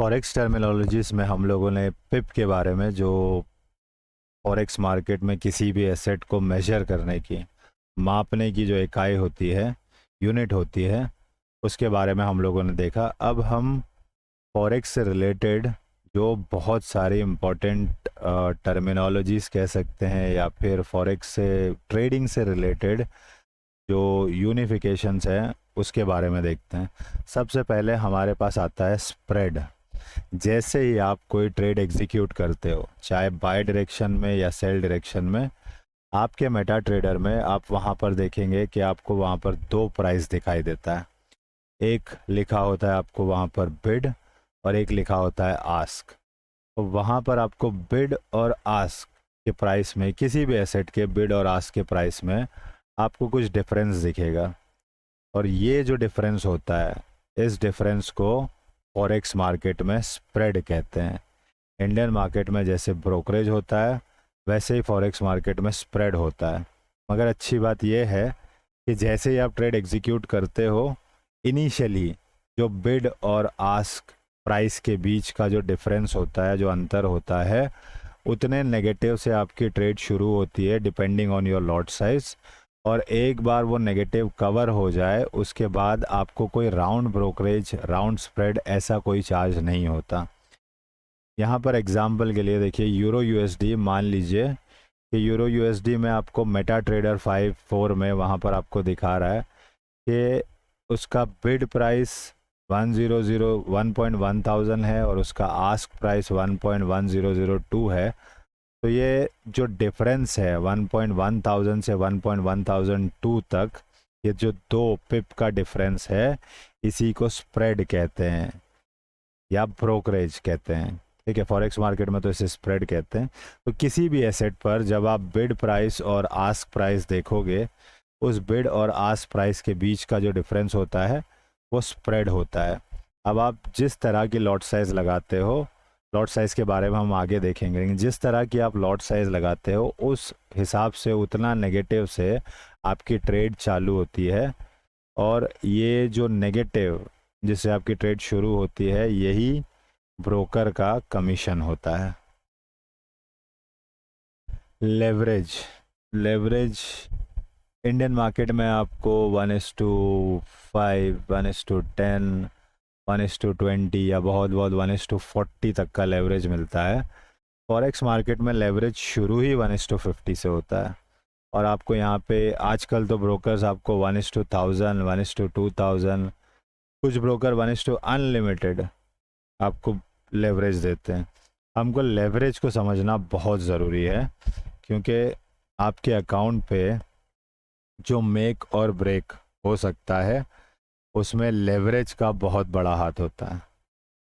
Forex terminologies में हम लोगों ने पिप के बारे में, जो फॉरेक्स मार्केट में किसी भी एसेट को मेजर करने की, मापने की जो इकाई होती है, यूनिट होती है, उसके बारे में हम लोगों ने देखा। अब हम फॉरेक्स से रिलेटेड जो बहुत सारी इम्पोर्टेंट टर्मिनोलॉजीज कह सकते हैं, या फिर फॉरेक्स से ट्रेडिंग से रिलेटेड जो यूनिफिकेशंस हैं, उसके बारे में देखते हैं। सबसे पहले हमारे पास आता है स्प्रेड। जैसे ही आप कोई ट्रेड एग्जीक्यूट करते हो, चाहे बाय डायरेक्शन में या सेल डायरेक्शन में, आपके मेटा ट्रेडर में आप वहाँ पर देखेंगे कि आपको वहाँ पर दो प्राइस दिखाई देता है। एक लिखा होता है आपको वहाँ पर बिड, और एक लिखा होता है आस्क। तो वहाँ पर आपको बिड और आस्क के प्राइस में, किसी भी एसेट के बिड और आस्क के प्राइस में आपको कुछ डिफरेंस दिखेगा। और ये जो डिफरेंस होता है, इस डिफरेंस को फॉरेक्स मार्केट में स्प्रेड कहते हैं। इंडियन मार्केट में जैसे ब्रोकरेज होता है, वैसे ही फॉरेक्स मार्केट में स्प्रेड होता है। मगर अच्छी बात यह है कि जैसे ही आप ट्रेड एग्जीक्यूट करते हो, इनिशियली जो बिड और आस्क प्राइस के बीच का जो डिफरेंस होता है, जो अंतर होता है, उतने नेगेटिव से आपकी ट्रेड शुरू होती है, depending on your lot size. और एक बार वो नेगेटिव कवर हो जाए, उसके बाद आपको कोई राउंड ब्रोकरेज, राउंड स्प्रेड, ऐसा कोई चार्ज नहीं होता। यहाँ पर एग्जांपल के लिए देखिए, यूरो यूएसडी मान लीजिए कि यूरो यूएसडी में आपको मेटा ट्रेडर 5-4 में वहाँ पर आपको दिखा रहा है कि उसका बिड प्राइस 1,001.1000 है और उसका आस्क प्राइस 1.1002 है। तो ये जो डिफरेंस है 1.1000 से 1.1002 तक, ये जो दो पिप का डिफरेंस है, इसी को स्प्रेड कहते हैं या ब्रोकरेज कहते हैं। ठीक है, फॉरेक्स मार्केट में तो इसे स्प्रेड कहते हैं। तो किसी भी एसेट पर जब आप बिड प्राइस और आस्क प्राइस देखोगे, उस बिड और आस्क प्राइस के बीच का जो डिफरेंस होता है, वो स्प्रेड होता है। अब आप जिस तरह की लॉट साइज़ लगाते हो, लॉट साइज़ के बारे में हम आगे देखेंगे, लेकिन जिस तरह की आप लॉट साइज़ लगाते हो, उस हिसाब से उतना नेगेटिव से आपकी ट्रेड चालू होती है। और ये जो नेगेटिव जिससे आपकी ट्रेड शुरू होती है, यही ब्रोकर का कमीशन होता है। लेवरेज। लेवरेज इंडियन मार्केट में आपको 1:5, 1:10, 1:20 या बहुत बहुत 1:40 तक का लेवरेज मिलता है। फॉरेक्स मार्केट में लेवरेज शुरू ही 1:50 से होता है। और आपको यहाँ पे आजकल तो ब्रोकर्स आपको 1:1000, 1:2000, कुछ ब्रोकर 1:अनलिमिटेड आपको लेवरेज देते हैं। हमको लेवरेज को समझना बहुत ज़रूरी है, क्योंकि आपके अकाउंट पे जो मेक और ब्रेक हो सकता है, उसमें लेवरेज का बहुत बड़ा हाथ होता है।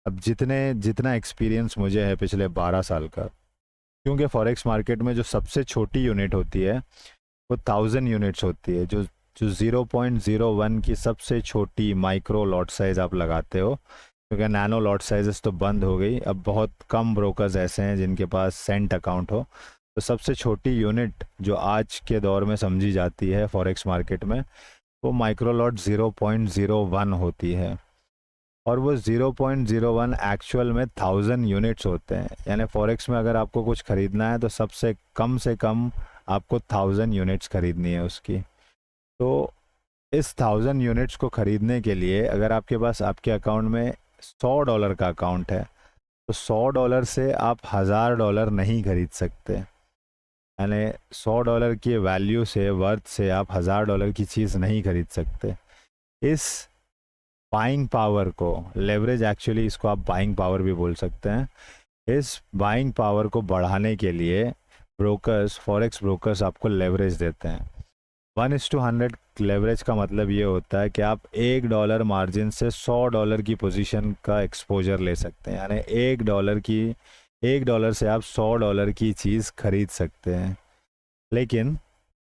अब जितना एक्सपीरियंस मुझे है पिछले 12 साल का, क्योंकि फॉरेक्स मार्केट में जो सबसे छोटी यूनिट होती है वो 1000 यूनिट्स होती है। जो जो 0.01 की सबसे छोटी माइक्रो लॉट साइज़ आप लगाते हो, क्योंकि नैनो लॉट साइजेस तो बंद हो गई। अब बहुत कम ब्रोकर्स ऐसे हैं जिनके पास सेंट अकाउंट हो। तो सबसे छोटी यूनिट जो आज के दौर में समझी जाती है फॉरेक्स मार्केट में, वो माइक्रो लॉट 0.01 होती है। और वो 0.01 एक्चुअल में 1000 यूनिट्स होते हैं। यानी फॉरेक्स में अगर आपको कुछ ख़रीदना है, तो सबसे कम से कम आपको 1000 यूनिट्स खरीदनी है उसकी। तो इस 1000 यूनिट्स को ख़रीदने के लिए, अगर आपके पास, आपके अकाउंट में $100 का अकाउंट है, तो $100 से आप $1000 नहीं खरीद सकते। यानी $100 की वैल्यू से, वर्थ से आप $1000 की चीज़ नहीं खरीद सकते। इस बाइंग पावर को, लेवरेज, एक्चुअली इसको आप बाइंग पावर भी बोल सकते हैं, इस बाइंग पावर को बढ़ाने के लिए ब्रोकर्स, फॉरेक्स ब्रोकर्स आपको लेवरेज देते हैं। 1:100 लेवरेज का मतलब ये होता है कि आप $1 मार्जिन से $100 की पोजीशन का एक्सपोजर ले सकते हैं। यानी $1 से आप $100 की चीज़ खरीद सकते हैं। लेकिन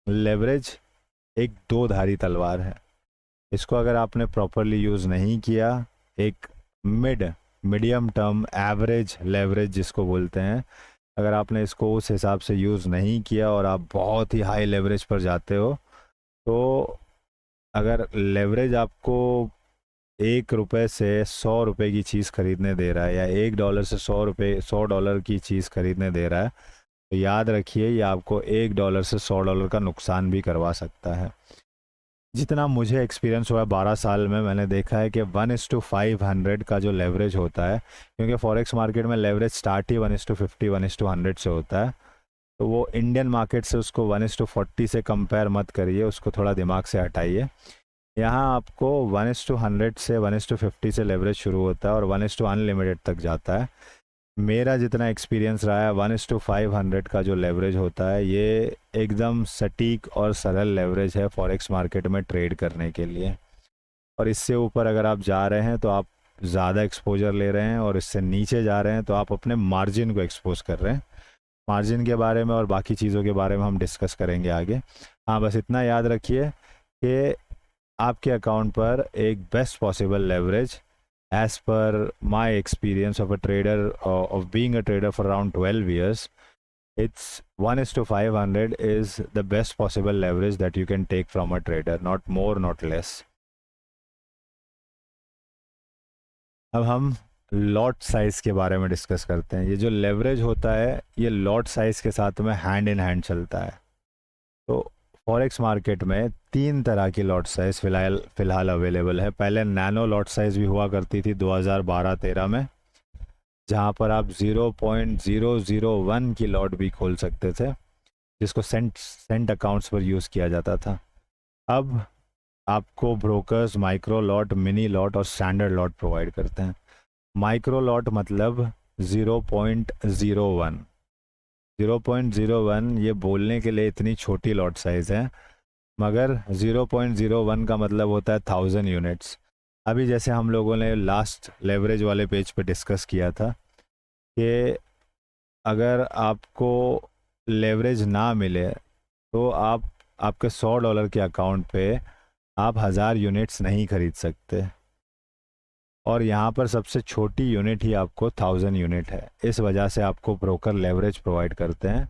लेवरेज एक दो धारी तलवार है। इसको अगर आपने प्रॉपरली यूज़ नहीं किया, एक मीडियम टर्म एवरेज लेवरेज जिसको बोलते हैं, अगर आपने इसको उस हिसाब से यूज़ नहीं किया और आप बहुत ही हाई लेवरेज पर जाते हो, तो अगर लेवरेज आपको 1 रुपये से 100 रुपये की चीज़ खरीदने दे रहा है या $1 से 100 की चीज़ खरीदने दे रहा है, तो याद रखिए ये आपको $1 से $100 का नुकसान भी करवा सकता है। जितना मुझे एक्सपीरियंस हुआ है 12 साल में, मैंने देखा है कि 1:500 का जो लेवरेज होता है, क्योंकि फॉरेक्स मार्केट में लेवरेज स्टार्ट ही 1:50 1:100 से होता है, तो वो इंडियन मार्केट से उसको 1:40 से कंपेयर मत करिए, उसको थोड़ा दिमाग से हटाइए। यहाँ आपको 1:100 से 1:50 से लेवरेज शुरू होता है और 1:अनलिमिटेड तक जाता है। मेरा जितना एक्सपीरियंस रहा है 1:500 का जो लेवरेज होता है, ये एकदम सटीक और सरल लेवरेज है फॉरेक्स मार्केट में ट्रेड करने के लिए। और इससे ऊपर अगर आप जा रहे हैं तो आप ज़्यादा एक्सपोजर ले रहे हैं, और इससे नीचे जा रहे हैं तो आप अपने मार्जिन को एक्सपोज कर रहे हैं। मार्जिन के बारे में और बाकी चीज़ों के बारे में हम डिस्कस करेंगे आगे। हाँ, बस इतना याद रखिए कि आपके अकाउंट पर एक best possible leverage, as per my experience of a trader, of being a trader for around 12 years, it's 1:500 is the best possible leverage that you can take from a trader, not more, not less. अब हम lot size के बारे में discuss करते हैं। ये जो leverage होता है ये लॉट साइज के साथ में हैंड इन हैंड चलता है। तो फॉरेक्स मार्केट में 3 तरह की लॉट साइज फ़िलहाल अवेलेबल है। पहले नैनो लॉट साइज भी हुआ करती थी 2012-13 में, जहाँ पर आप 0.001 की लॉट भी खोल सकते थे, जिसको सेंट अकाउंट्स पर यूज़ किया जाता था। अब आपको brokers micro lot, mini lot और स्टैंडर्ड लॉट प्रोवाइड करते हैं। माइक्रो लॉट मतलब 0.01। 0.01 ये बोलने के लिए इतनी छोटी लॉट साइज़ है, मगर 0.01 का मतलब होता है 1000 यूनिट्स। अभी जैसे हम लोगों ने लास्ट लेवरेज वाले पेज पे डिस्कस किया था कि अगर आपको लेवरेज ना मिले तो आपके $100 के अकाउंट पे आप 1000 यूनिट्स नहीं खरीद सकते, और यहाँ पर सबसे छोटी यूनिट ही आपको 1000 यूनिट है। इस वजह से आपको ब्रोकर लेवरेज प्रोवाइड करते हैं।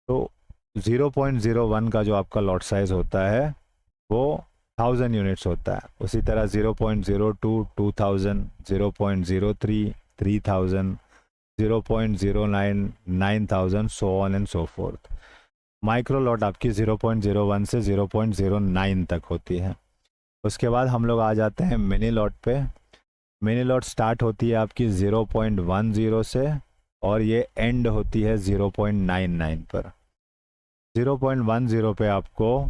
तो 0.01 का जो आपका लॉट साइज होता है वो 1000 यूनिट्स होता है। उसी तरह 0.02 2000, 0.03 3000, 0.09 9000, so on and so fourth. Micro lot आपकी 0.01 से 0.09 तक होती है। उसके बाद हम लोग आ जाते हैं मिनी लॉट पे। मिनी लॉट स्टार्ट होती है आपकी 0.10 से और ये एंड होती है 0.99 पर। 0.10 पे आपको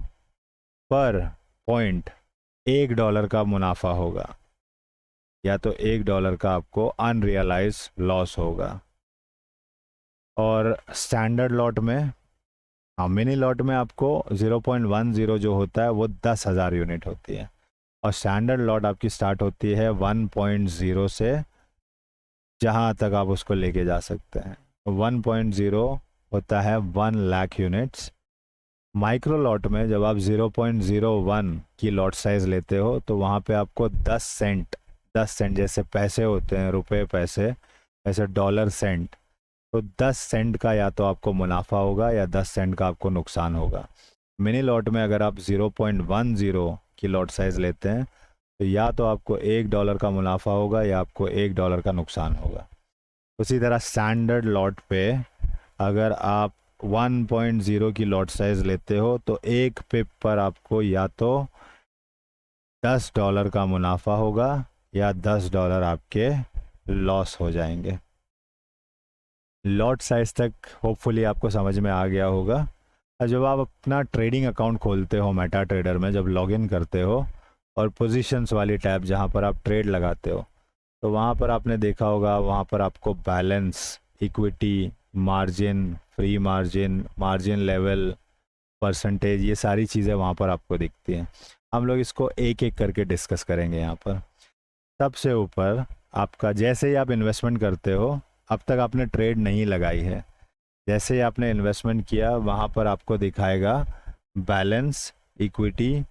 पर पॉइंट $1 का मुनाफा होगा, या तो $1 का आपको अनरियलाइज लॉस होगा। और स्टैंडर्ड लॉट में, हाँ मिनी लॉट में आपको 0.10 जो होता है वो 10,000 यूनिट होती है, और स्टैंडर्ड लॉट आपकी स्टार्ट होती है 1.0 से, जहाँ तक आप उसको लेके जा सकते हैं। 1.0 होता है 1 लाख यूनिट्स। माइक्रो लॉट में जब आप 0.01 की लॉट साइज लेते हो तो वहाँ पे आपको 10 सेंट जैसे पैसे होते हैं, रुपए पैसे, ऐसे डॉलर सेंट, तो 10 सेंट का या तो आपको मुनाफा होगा या 10 सेंट का आपको नुकसान होगा। मिनी लॉट में अगर आप 0.10 की लॉट साइज लेते हैं तो या तो आपको $1 का मुनाफा होगा या आपको $1 का नुकसान होगा। उसी तरह स्टैंडर्ड लॉट पे अगर आप 1.0 की लॉट साइज लेते हो तो एक पिप पर आपको या तो $10 का मुनाफा होगा या $10 आपके लॉस हो जाएंगे। लॉट साइज तक होपफुली आपको समझ में आ गया होगा। जब आप अपना ट्रेडिंग अकाउंट खोलते हो मेटा ट्रेडर में, जब लॉगिन करते हो और पोजीशंस वाली टैब जहाँ पर आप ट्रेड लगाते हो, तो वहाँ पर आपने देखा होगा, वहाँ पर आपको balance, equity, margin, free margin, margin level, percentage, ये सारी चीज़ें वहाँ पर आपको दिखती हैं। हम लोग इसको एक एक करके डिस्कस करेंगे यहाँ पर। सबसे ऊपर आपका, जैसे ही आप इन्वेस्टमेंट करते हो, अब तक आपने ट्रेड नहीं लगाई है, जैसे ही आपने इन्वेस्टमेंट किया वहाँ पर आपको दिखाएगा बैलेंस, इक्विटी,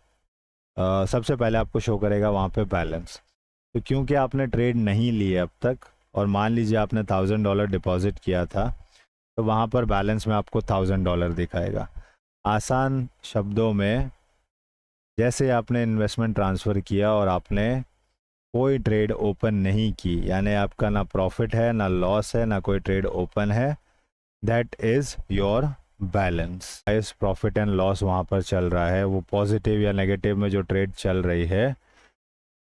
सबसे पहले आपको शो करेगा वहाँ पे बैलेंस। तो क्योंकि आपने ट्रेड नहीं लिए अब तक, और मान लीजिए आपने $1000 डिपॉजिट किया था, तो वहाँ पर बैलेंस में आपको $1000 दिखाएगा। आसान शब्दों में, जैसे आपने इन्वेस्टमेंट ट्रांसफ़र किया और आपने कोई ट्रेड ओपन नहीं की, यानी आपका ना प्रॉफिट है ना लॉस है ना कोई ट्रेड ओपन है, दैट इज़ योर बैलेंस। इस प्रॉफिट एंड लॉस वहाँ पर चल रहा है, वो पॉजिटिव या नेगेटिव में जो ट्रेड चल रही है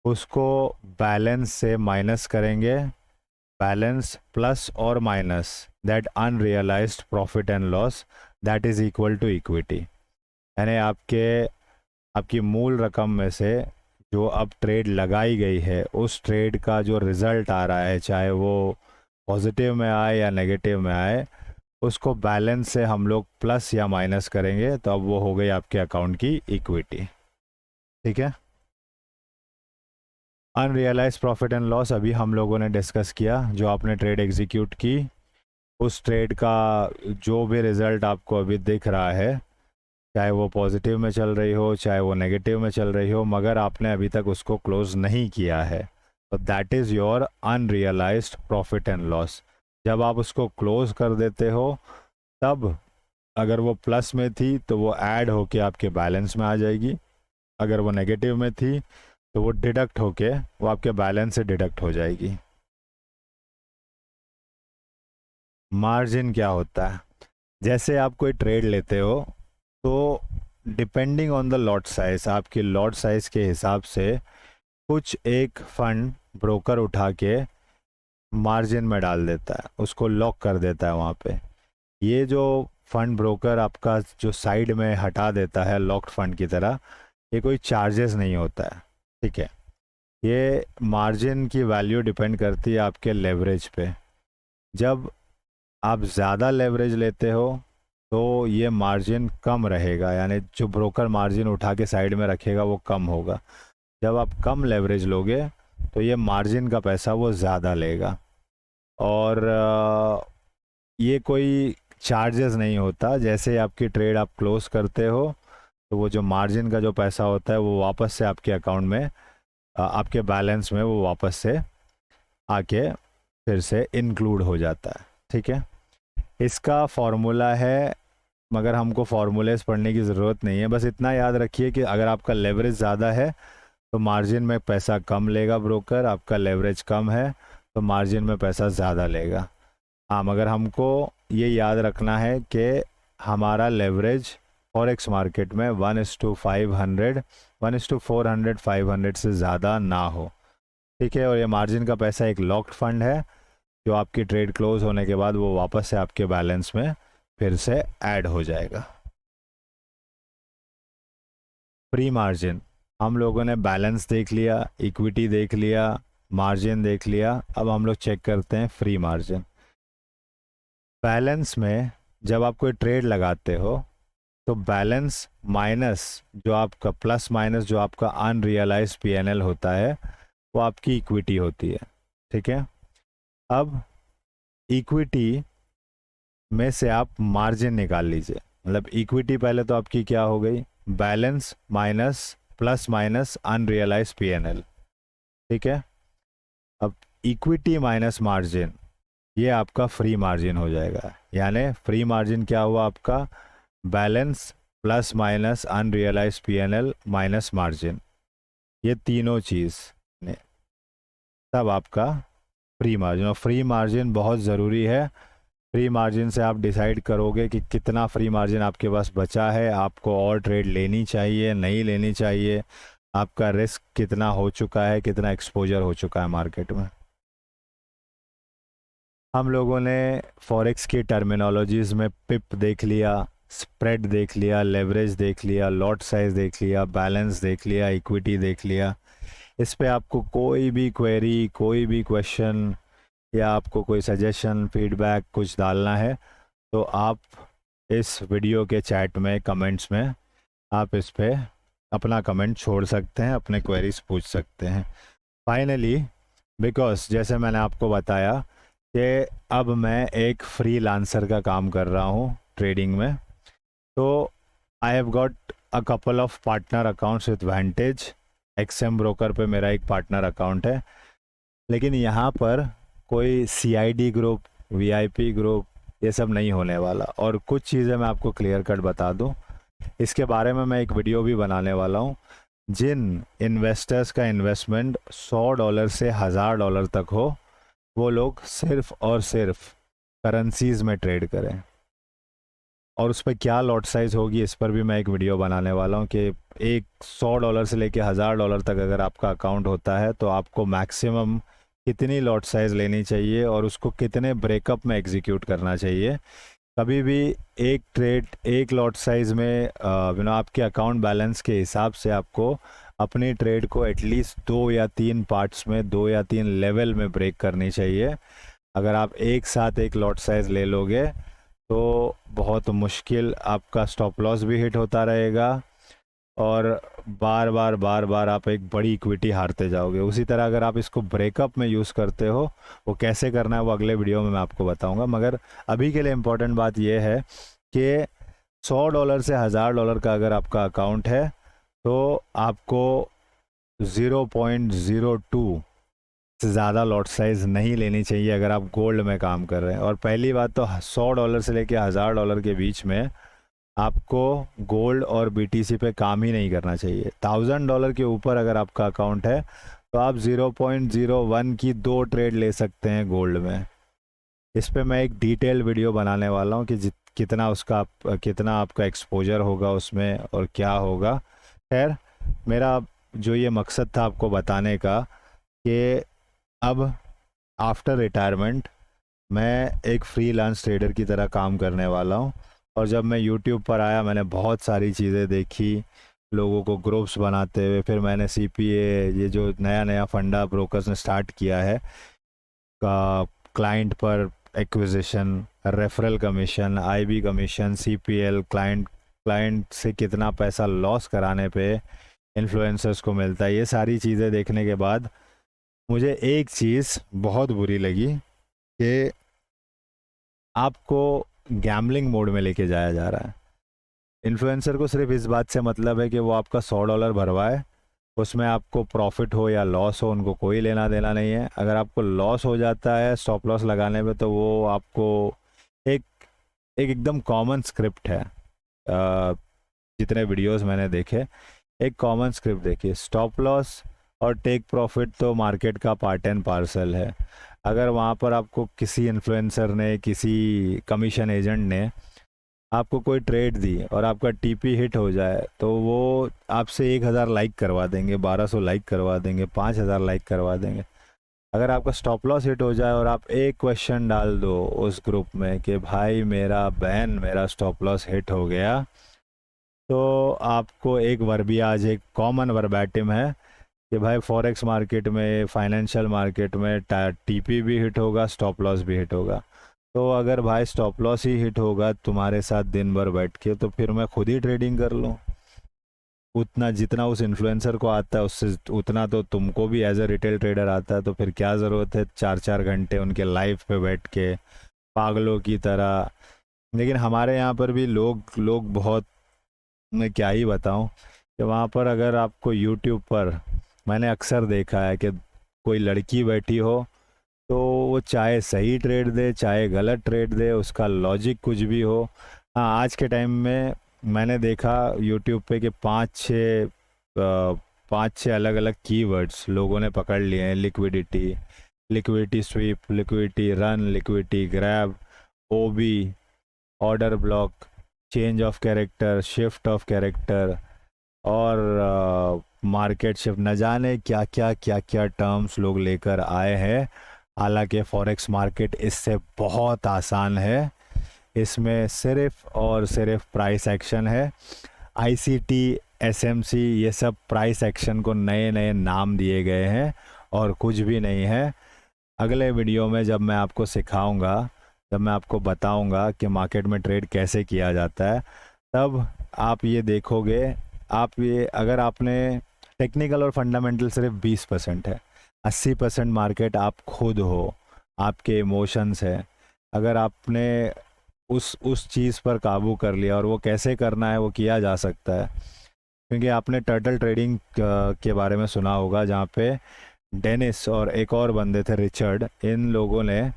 उसको बैलेंस से माइनस करेंगे, बैलेंस प्लस और minus that unrealised profit and loss that is equal to equity. यानी आपकी मूल रकम में से जो अब ट्रेड लगाई गई है उस ट्रेड का जो रिज़ल्ट आ रहा है, चाहे वो पॉजिटिव में आए या नेगेटिव में आए, उसको बैलेंस से हम लोग प्लस या माइनस करेंगे, तो अब वो हो गई आपके अकाउंट की इक्विटी। ठीक है। अनरियलाइज प्रॉफिट एंड लॉस अभी हम लोगों ने डिस्कस किया। जो आपने ट्रेड एग्जीक्यूट की उस ट्रेड का जो भी रिज़ल्ट आपको अभी दिख रहा है, चाहे वो पॉजिटिव में चल रही हो चाहे वो नेगेटिव में चल रही हो, मगर आपने अभी तक उसको क्लोज नहीं किया है, तो that is your unrealised profit and loss. जब आप उसको क्लोज कर देते हो तब अगर वो प्लस में थी तो वो ऐड होके आपके बैलेंस में आ जाएगी, अगर वो नेगेटिव में थी तो वो डिडक्ट होके वो आपके बैलेंस से डिडक्ट हो जाएगी। मार्जिन क्या होता है? जैसे आप कोई ट्रेड लेते हो तो depending on the lot size, आपकी लॉट साइज के हिसाब से कुछ एक फंड ब्रोकर उठा के मार्जिन में डाल देता है, उसको लॉक कर देता है वहाँ पे। ये जो फंड ब्रोकर आपका जो साइड में हटा देता है लॉक्ड फंड की तरह, ये कोई चार्जेस नहीं होता है। ठीक है। ये मार्जिन की वैल्यू डिपेंड करती है आपके लेवरेज पे। जब आप ज़्यादा लेवरेज लेते हो तो ये मार्जिन कम रहेगा, यानी जो ब्रोकर मार्जिन उठा के साइड में रखेगा वो कम होगा। जब आप कम लेवरेज लोगे तो ये मार्जिन का पैसा वो ज़्यादा लेगा, और ये कोई चार्जेस नहीं होता। जैसे आपकी ट्रेड आप क्लोज करते हो तो वो जो मार्जिन का जो पैसा होता है वो वापस से आपके अकाउंट में, आपके बैलेंस में वो वापस से आके फिर से इंक्लूड हो जाता है। ठीक है। इसका फॉर्मूला है, मगर हमको फार्मूलेस पढ़ने की ज़रूरत नहीं है, बस इतना याद रखिए कि अगर आपका लेवरेज ज़्यादा है तो मार्जिन में पैसा कम लेगा ब्रोकर, आपका लेवरेज कम है तो मार्जिन में पैसा ज़्यादा लेगा। हाँ, मगर हमको ये याद रखना है कि हमारा लेवरेज फॉरेक्स मार्केट में 1:500, 1:400, 500 से ज़्यादा ना हो। ठीक है। और ये मार्जिन का पैसा एक लॉक्ड फंड है, जो आपकी ट्रेड क्लोज होने के बाद वो वापस से आपके बैलेंस में फिर से ऐड हो जाएगा। प्री मार्जिन, हम लोगों ने बैलेंस देख लिया, इक्विटी देख लिया, मार्जिन देख लिया, अब हम लोग चेक करते हैं फ्री मार्जिन। बैलेंस में जब आप कोई ट्रेड लगाते हो तो बैलेंस माइनस जो आपका प्लस माइनस जो आपका अनरियलाइज पीएनएल होता है वो आपकी इक्विटी होती है। ठीक है। अब इक्विटी में से आप मार्जिन निकाल लीजिए, मतलब इक्विटी पहले तो आपकी क्या हो गई, balance minus plus minus unrealise PNL. ठीक है। अब इक्विटी माइनस मार्जिन, ये आपका फ्री मार्जिन हो जाएगा। यानी फ्री मार्जिन क्या हुआ आपका, balance plus minus unrealise PNL minus margin, ये तीनों चीज़ ने तब आपका फ्री मार्जिन। और फ्री मार्जिन बहुत ज़रूरी है। फ्री मार्जिन से आप डिसाइड करोगे कि कितना फ्री मार्जिन आपके पास बचा है, आपको और ट्रेड लेनी चाहिए नहीं लेनी चाहिए, आपका रिस्क कितना हो चुका है, कितना एक्सपोजर हो चुका है मार्केट में। हम लोगों ने फॉरेक्स की टर्मिनोलॉजीज़ में पिप देख लिया, स्प्रेड देख लिया, लेवरेज देख लिया, लॉट साइज देख लिया, बैलेंस देख लिया, इक्विटी देख लिया। इस पे आपको कोई भी क्वेरी, कोई भी क्वेश्चन या आपको कोई सजेशन फीडबैक कुछ डालना है तो आप इस वीडियो के चैट में कमेंट्स में आप इस पे अपना कमेंट छोड़ सकते हैं, अपने क्वेरीज पूछ सकते हैं। फाइनली, बिकॉज जैसे मैंने आपको बताया कि अब मैं एक फ्रीलांसर का काम कर रहा हूँ ट्रेडिंग में, तो I have got a couple of partner accounts with Vantage. XM broker पे मेरा एक पार्टनर अकाउंट है, लेकिन यहाँ पर कोई सीआईडी ग्रुप, वीआईपी ग्रुप, ये सब नहीं होने वाला। और कुछ चीज़ें मैं आपको क्लियर कट बता दूँ, इसके बारे में मैं एक वीडियो भी बनाने वाला हूँ। जिन इन्वेस्टर्स का इन्वेस्टमेंट $100 से $1000 तक हो, वो लोग सिर्फ और सिर्फ करेंसीज में ट्रेड करें। और उस पर क्या लॉट साइज़ होगी, इस पर भी मैं एक वीडियो बनाने वाला हूँ कि एक $100 से लेके $1000 तक अगर आपका अकाउंट होता है तो आपको मैक्सिमम कितनी लॉट साइज़ लेनी चाहिए और उसको कितने ब्रेकअप में एग्जीक्यूट करना चाहिए। कभी भी एक ट्रेड एक लॉट साइज़ में आपके अकाउंट बैलेंस के हिसाब से आपको अपनी ट्रेड को एटलीस्ट 2 या 3 पार्ट्स में, 2 या 3 लेवल में ब्रेक करनी चाहिए। अगर आप एक साथ एक लॉट साइज़ ले लोगे तो बहुत मुश्किल आपका स्टॉप लॉस भी हिट होता रहेगा और बार बार आप एक बड़ी इक्विटी हारते जाओगे। उसी तरह अगर आप इसको ब्रेकअप में यूज़ करते हो, वो कैसे करना है वो अगले वीडियो में मैं आपको बताऊंगा। मगर अभी के लिए इम्पोर्टेंट बात यह है कि $100 से $1000 का अगर आपका अकाउंट है तो आपको 0.02 से ज़्यादा लॉट साइज़ नहीं लेनी चाहिए अगर आप गोल्ड में काम कर रहे हैं। और पहली बात तो $100 से लेके $1000 के बीच में आपको गोल्ड और BTC पे काम ही नहीं करना चाहिए। $1000 के ऊपर अगर आपका अकाउंट है तो आप 0.01 की 2 ट्रेड ले सकते हैं गोल्ड में। इस पे मैं एक डिटेल वीडियो बनाने वाला हूँ कि कितना आपका एक्सपोजर होगा उसमें और क्या होगा। खैर, मेरा जो ये मकसद था आपको बताने का कि अब आफ्टर रिटायरमेंट मैं एक फ्रीलांस ट्रेडर की तरह काम करने वाला हूँ। और जब मैं यूट्यूब पर आया मैंने बहुत सारी चीज़ें देखी, लोगों को ग्रुप्स बनाते हुए। फिर मैंने CPA, ये जो नया नया फंडा ब्रोकर्स ने स्टार्ट किया है, का क्लाइंट पर acquisition, referral commission, IB commission, CPL, client से कितना पैसा लॉस कराने पे इन्फ्लुएंसर्स को मिलता है, ये सारी चीज़ें देखने के बाद मुझे एक चीज़ बहुत बुरी लगी कि आपको गैम्बलिंग मोड में लेके जाया जा रहा है। इन्फ्लुएंसर को सिर्फ इस बात से मतलब है कि वो आपका $100 भरवाए, उसमें आपको प्रॉफिट हो या लॉस हो उनको कोई लेना देना नहीं है। अगर आपको लॉस हो जाता है स्टॉप लॉस लगाने में तो वो आपको एक एकदम कॉमन स्क्रिप्ट है। जितने वीडियोस मैंने देखे, एक कॉमन स्क्रिप्ट देखिए, स्टॉप लॉस और टेक प्रॉफिट तो मार्केट का पार्ट एंड पार्सल है। अगर वहाँ पर आपको किसी इन्फ्लुएंसर ने, किसी कमीशन एजेंट ने आपको कोई ट्रेड दी और आपका TP हिट हो जाए तो वो आपसे 1000 लाइक करवा देंगे, 1200 लाइक करवा देंगे, 5000 लाइक करवा देंगे। अगर आपका स्टॉप लॉस हिट हो जाए और आप एक क्वेश्चन डाल दो उस ग्रुप में कि भाई मेरा स्टॉप लॉस हिट हो गया, तो आपको एक वर्बियाज, एक कॉमन वर्बैटिम है कि भाई फॉरेक्स मार्केट में, फाइनेंशियल मार्केट में TP भी हिट होगा, स्टॉप लॉस भी हिट होगा। तो अगर भाई स्टॉप लॉस ही हिट होगा तुम्हारे साथ दिन भर बैठ के, तो फिर मैं खुद ही ट्रेडिंग कर लूँ। उतना जितना उस इन्फ्लुएंसर को आता है उससे उतना तो तुमको भी एज अ रिटेल ट्रेडर आता है, तो फिर क्या ज़रूरत है 4-4 घंटे उनके लाइव पे बैठ के पागलों की तरह। लेकिन हमारे यहाँ पर भी लोग बहुत, मैं क्या ही बताऊँ कि वहाँ पर अगर आपको यूट्यूब पर मैंने अक्सर देखा है कि कोई लड़की बैठी हो तो वो चाहे सही ट्रेड दे चाहे गलत ट्रेड दे, उसका लॉजिक कुछ भी हो। हाँ, आज के टाइम में मैंने देखा यूट्यूब पे कि 5-6 अलग अलग कीवर्ड्स लोगों ने पकड़ लिए हैं। Liquidity, liquidity SVEEP, liquidity run, liquidity grab, OB, order block, change of character, shift of character और मार्केट शिफ्ट, न जाने क्या क्या टर्म्स लोग लेकर आए हैं। हालांकि फॉरेक्स मार्केट इससे बहुत आसान है। इसमें सिर्फ और सिर्फ प्राइस एक्शन है। ICT, SMC, ये सब प्राइस एक्शन को नए नए नाम दिए गए हैं और कुछ भी नहीं है। अगले वीडियो में जब मैं आपको सिखाऊंगा, जब मैं आपको बताऊंगा कि मार्केट में ट्रेड कैसे किया जाता है, तब आप ये देखोगे। आप ये, अगर आपने टेक्निकल और फंडामेंटल सिर्फ 20% है, 80% मार्केट आप खुद हो, आपके इमोशंस है। अगर आपने उस चीज़ पर काबू कर लिया, और वो कैसे करना है वो किया जा सकता है, क्योंकि आपने टर्टल ट्रेडिंग के बारे में सुना होगा, जहाँ पे डेनिस और एक और बंदे थे रिचर्ड, इन लोगों ने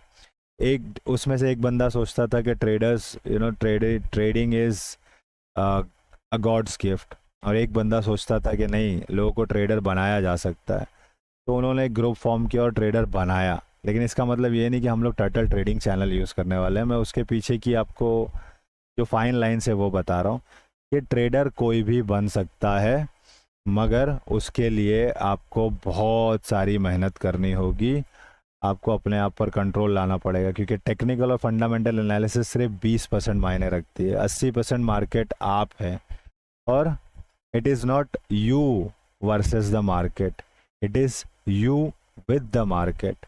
एक, उसमें से एक बंदा सोचता था कि trading is a God's gift, और एक बंदा सोचता था कि नहीं, लोगों को ट्रेडर बनाया जा सकता है, तो उन्होंने एक ग्रुप फॉर्म किया और ट्रेडर बनाया। लेकिन इसका मतलब ये नहीं कि हम लोग टर्टल ट्रेडिंग चैनल यूज़ करने वाले हैं। मैं उसके पीछे की आपको जो फाइन लाइन्स है वो बता रहा हूँ कि ट्रेडर कोई भी बन सकता है, मगर उसके लिए आपको बहुत सारी मेहनत करनी होगी। आपको अपने आप पर कंट्रोल लाना पड़ेगा, क्योंकि टेक्निकल और फंडामेंटल एनालिसिस सिर्फ 20% मायने रखती है। 80% मार्केट आप है, और it is not you versus the market, it is you with the market.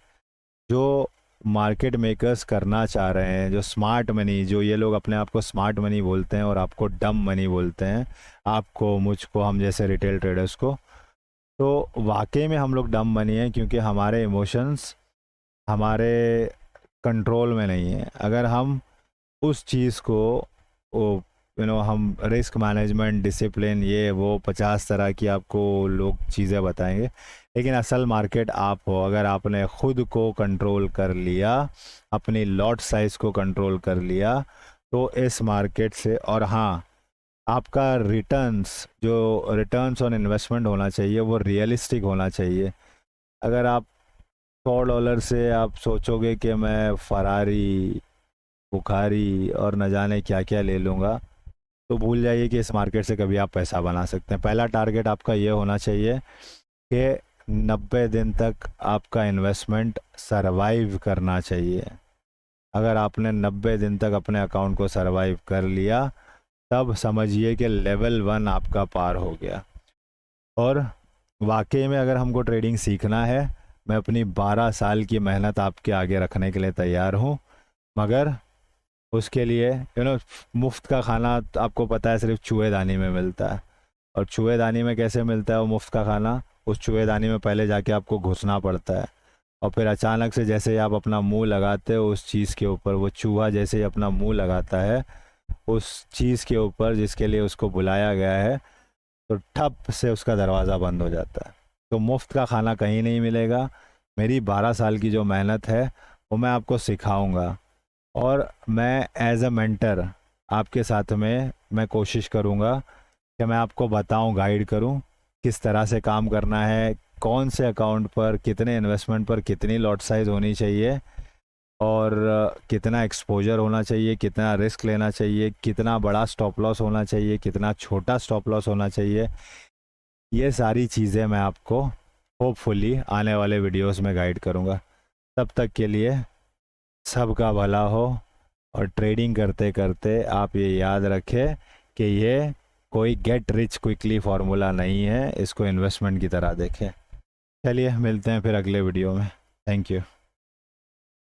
जो मार्केट मेकर्स करना चाह रहे हैं, जो स्मार्ट मनी, जो ये लोग अपने आप को स्मार्ट मनी बोलते हैं और आपको डम मनी बोलते हैं, आपको, मुझको, हम जैसे रिटेल ट्रेडर्स को, तो वाकई में हम लोग डम मनी हैं, क्योंकि हमारे इमोशंस हमारे कंट्रोल में नहीं है। अगर हम उस चीज़ को, वो हम रिस्क मैनेजमेंट, डिसिप्लिन, ये वो 50 तरह की आपको लोग चीज़ें बताएंगे, लेकिन असल मार्केट आप हो। अगर आपने ख़ुद को कंट्रोल कर लिया, अपनी लॉट साइज़ को कंट्रोल कर लिया, तो इस मार्केट से, और हाँ, आपका रिटर्न्स ऑन इन्वेस्टमेंट होना चाहिए, वो रियलिस्टिक होना चाहिए। अगर आप $100 से आप सोचोगे कि मैं फरारी, बुखारी और न जाने क्या क्या ले लूँगा, तो भूल जाइए कि इस मार्केट से कभी आप पैसा बना सकते हैं। पहला टारगेट आपका ये होना चाहिए कि 90 दिन तक आपका इन्वेस्टमेंट सरवाइव करना चाहिए। अगर आपने 90 दिन तक अपने अकाउंट को सरवाइव कर लिया, तब समझिए कि लेवल 1 आपका पार हो गया। और वाकई में अगर हमको ट्रेडिंग सीखना है, मैं अपनी 12 साल की मेहनत आपके आगे रखने के लिए तैयार हूँ, मगर उसके लिए मुफ्त का खाना आपको पता है सिर्फ चूहेदानी में मिलता है। और चूहेदानी में कैसे मिलता है वो मुफ्त का खाना? उस चूहेदानी में पहले जाके आपको घुसना पड़ता है, और फिर अचानक से जैसे ही आप अपना मुंह लगाते हो उस चीज़ के ऊपर, वो चूहा जैसे ही अपना मुंह लगाता है उस चीज़ के ऊपर जिसके लिए उसको बुलाया गया है, तो ठप से उसका दरवाज़ा बंद हो जाता है। तो मुफ्त का खाना कहीं नहीं मिलेगा। मेरी 12 साल की जो मेहनत है वो मैं आपको सिखाऊंगा, और मैं एज अ मेंटर आपके साथ में मैं कोशिश करूंगा कि मैं आपको बताऊं, गाइड करूं किस तरह से काम करना है, कौन से अकाउंट पर कितने इन्वेस्टमेंट पर कितनी लॉट साइज होनी चाहिए, और कितना एक्सपोजर होना चाहिए, कितना रिस्क लेना चाहिए, कितना बड़ा स्टॉप लॉस होना चाहिए, कितना छोटा स्टॉप लॉस होना चाहिए। ये सारी चीज़ें मैं आपको होपफुली आने वाले वीडियोस में गाइड करूँगा। तब तक के लिए सबका भला हो, और ट्रेडिंग करते करते आप ये याद रखें कि ये कोई गेट रिच क्विकली फार्मूला नहीं है, इसको इन्वेस्टमेंट की तरह देखें। चलिए मिलते हैं फिर अगले वीडियो में। Thank you.